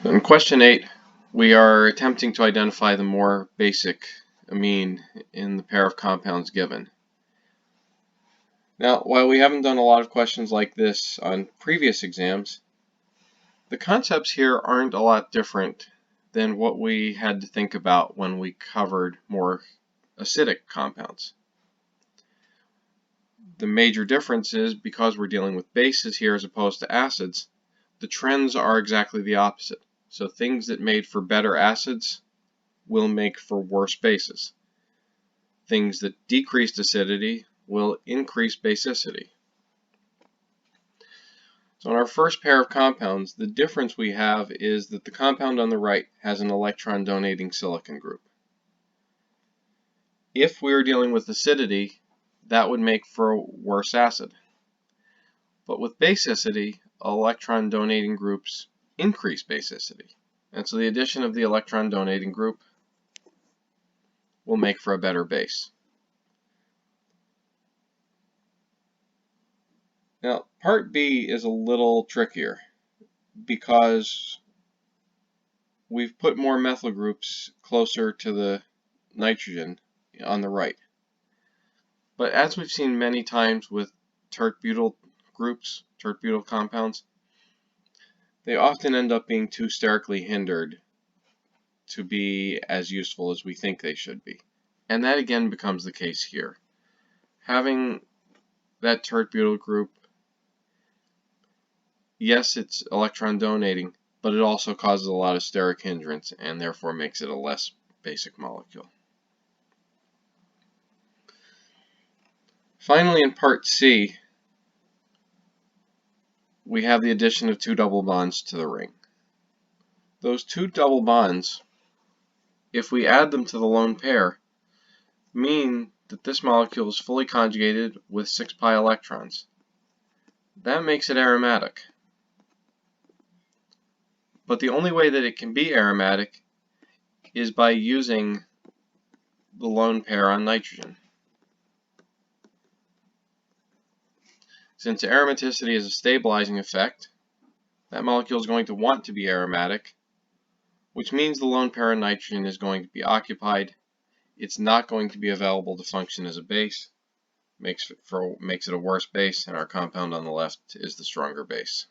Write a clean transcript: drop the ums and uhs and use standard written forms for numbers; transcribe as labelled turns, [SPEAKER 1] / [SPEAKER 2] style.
[SPEAKER 1] In question 8, we are attempting to identify the more basic amine in the pair of compounds given. Now, while we haven't done a lot of questions like this on previous exams, the concepts here aren't a lot different than what we had to think about when we covered more acidic compounds. The major difference is because we're dealing with bases here as opposed to acids, the trends are exactly the opposite. So things that made for better acids will make for worse bases. Things that decreased acidity will increase basicity. So in our first pair of compounds, the difference we have is that the compound on the right has an electron donating silicon group. If we were dealing with acidity, that would make for a worse acid. But with basicity, electron donating groups increase basicity. And so the addition of the electron donating group will make for a better base. Now, part B is a little trickier because we've put more methyl groups closer to the nitrogen on the right. But as we've seen many times with tert-butyl groups, tert-butyl compounds, they often end up being too sterically hindered to be as useful as we think they should be. And that again becomes the case here. Having that tert-butyl group, yes, it's electron donating, but it also causes a lot of steric hindrance and therefore makes it a less basic molecule. Finally, in part C, we have the addition of two double bonds to the ring. Those two double bonds, if we add them to the lone pair, mean that this molecule is fully conjugated with 6 pi electrons. That makes it aromatic. But the only way that it can be aromatic is by using the lone pair on nitrogen. Since aromaticity is a stabilizing effect, that molecule is going to want to be aromatic, which means the lone pair on nitrogen is going to be occupied. It's not going to be available to function as a base, makes it a worse base, and our compound on the left is the stronger base.